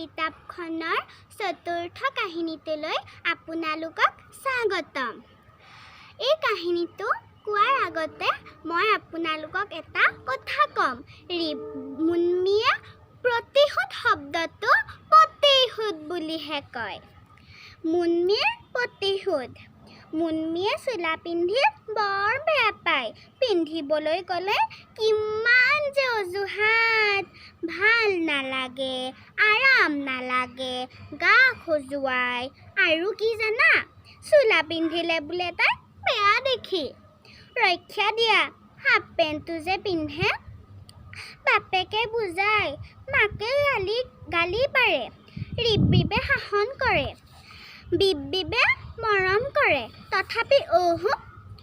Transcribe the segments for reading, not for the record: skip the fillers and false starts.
কিতাপখনৰ চতুৰ্থ কাহিনীটোলৈ আপোনালোকক স্বাগতম। এই কাহিনীটো কোৱাৰ আগতে মই আপোনালোকক এটা কথা ক'ম। মুন্মীয়ে প্ৰতিশোধ শব্দটো প্ৰতিশোধ বুলিহে কয়। মুন্মীৰ প্ৰতিশোধ। মুন্মীয়ে চোলা পিন্ধি বৰ বেয়া পায়। পিন্ধিবলৈ ক'লে কিমান যে অজুহাত। ভাল নালাগে, আৰাম নালাগে, গা খজুৱাই, আৰু কি জানা, চোলা পিন্ধিলে বোলে তাই বেয়া দেখি। ৰক্ষা দিয়া, হাফ পেণ্টটো যে পিন্ধে। বাপেকে বুজায়, মাকে গালি পাৰে, ৰিবৰিবে শাসন কৰে, বিবে মৰম কৰে, তথাপি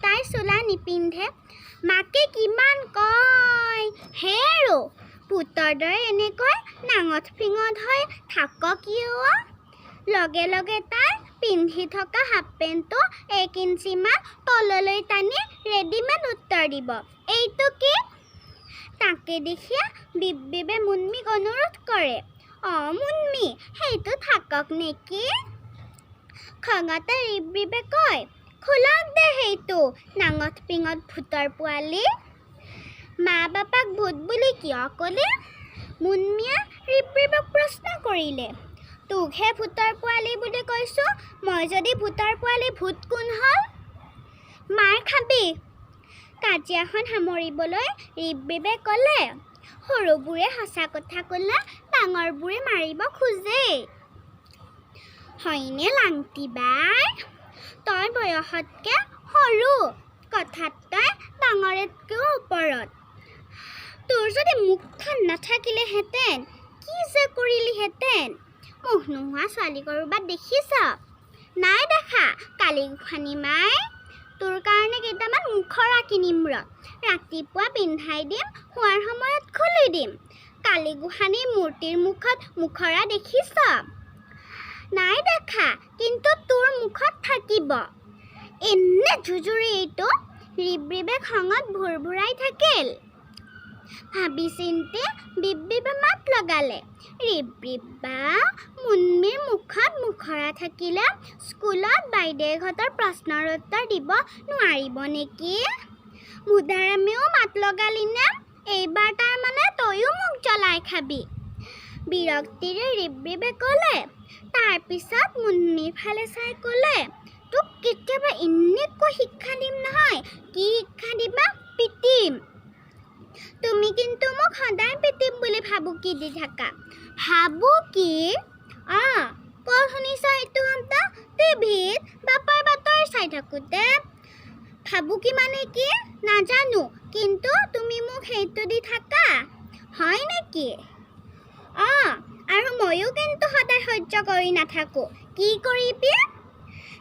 তাই চোলা নিপিন্ধে। মাকে কিমান কয়, হেৰো পুতৰ দৰে এনেকৈ নাঙঠ পিঙঠ হৈ থাক কিয়? লগে লগে তাই পিন্ধি থকা হাফ পেণ্টটো 1 ইঞ্চিমান তললৈ টানি ৰেডিমেড উত্তৰ দিব, এইটো কি? তাকে দেখিয়ে বিবে মুন্মীক অনুৰোধ কৰে, মুন্মী সেইটো থাকক নেকি? খঙতে ৰিবৰিবে কয়, খোলক দে সেইটো নাঙঠ পিঙঠ ভূতৰ পোৱালি। মা বাপাক ভূত বুলি কিয় ক'লে? মুন্মীয়ে ৰিবৰিবক প্ৰশ্ন কৰিলে। তোকহে ভূতৰ পোৱালি বুলি কৈছোঁ, মই যদি ভূতৰ পোৱালি, ভূত কোন হ'ল? মাৰ খাবি। কাজিয়াখন সামৰিবলৈ ৰিবৰিবে ক'লে, সৰুবোৰে সঁচা কথা ক'লে ডাঙৰবোৰে মাৰিব খোজে। হয়নে লাংটি বাই? তই বয়সতকৈ সৰু, কথাত তই ডাঙৰতকৈও ওপৰত। তোৰ যদি মুখখন নাথাকিলেহেঁতেন কি যে কৰিলিহেঁতেন। মুখ নোহোৱা ছোৱালী ক'ৰবাত দেখিছ? নাই দেখা। কালি গোসানী মাই তোৰ কাৰণে কেইটামান মুখৰা কিনিম ৰাতিপুৱা পিন্ধাই দিম, শোৱাৰ সময়ত খুলি দিম। কালি গোসানীৰ মূৰ্তিৰ মুখত মুখৰা দেখিছ? নাই দেখা, কিন্তু তোৰ মুখত থাকিব। এনে ঝুজুৰি এইটো। ৰিবৰিবে খঙত ভুৰভুৰাই থাকিল। ভাবি চিন্তি বিবে মাত লগালে, ৰিবৰিবা, মুন্মীৰ মুখত মুখৰা থাকিলে স্কুলত বাইদেউহঁতৰ প্ৰশ্নৰ উত্তৰ দিব নোৱাৰিব নেকি? মুদাৰামেও মাত লগালিনে, এইবাৰ তাৰমানে তয়ো মোক জ্বলাই খাবি। বিৰক্তিৰে ৰিবৰিবে ক'লে। তাৰপিছত মুন্মীৰ ফালে চাই ক'লে, তোক কেতিয়াবা এনেকৈ শিক্ষা দিম নহয়। কি শিক্ষা দিবা? পিটিম। তুমি কিন্তু মোক সদায় পিটিম বুলি ভাবুকি দি থাকা। ভাবুকি? ক'ত শুনিছা এইটো শব্দ? টিভিত বাপাৰ বাতৰি চাই থাকোঁতে। ভাবুকি মানে কি নাজানো, কিন্তু তুমি মোক সেইটো দি থাকা, হয় নেকি? আৰু ময়ো কিন্তু সদায় সহ্য কৰি নাথাকোঁ। কি কৰিবি?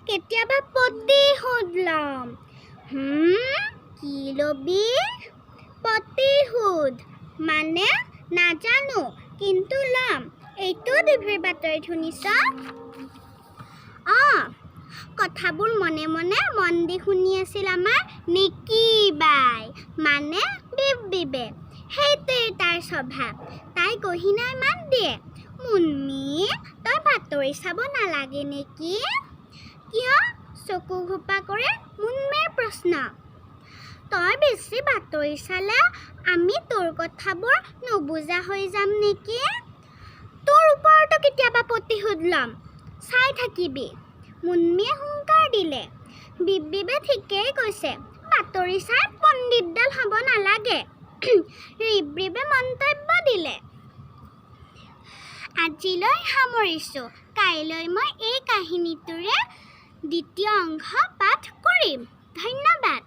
কেতিয়াবা প্ৰতিশোধ ল'ম। কি ল'বি? প্ৰতিশোধ মানে নাজানো, কিন্তু ল'ম। এইটো টিভিৰ বাতৰিত শুনিছ? কথাবোৰ মনে মনে মন দি শুনি আছিল আমাৰ নিকি বাই, মানে বিবে। সেইটোৱেই তাৰ স্বভাৱ। তাই গহীনাই মাত দিয়ে, মুন্মী, তই বাতৰি চাব নালাগে নেকি? কিয়? চকু ঘোপা কৰি মুন্মীৰ প্ৰশ্ন। তই বেছি বাতৰি চালে আমি তোৰ কথাবোৰ নুবুজা হৈ যাম নেকি? তোৰ ওপৰতো কেতিয়াবা প্ৰতিশোধ ল'ম, চাই থাকিবি। মুন্মীয়ে হুংকাৰ দিলে। বিবে ঠিকেই কৈছে, বাতৰি চাই পণ্ডিতডাল হ'ব নালাগে। ৰিবৰিবে মন্তব্য দিলে। আজিলৈ সামৰিছোঁ। কাইলৈ মই এই কাহিনীটোৰে দ্বিতীয় অংশ পাঠ কৰিম। ধন্যবাদ।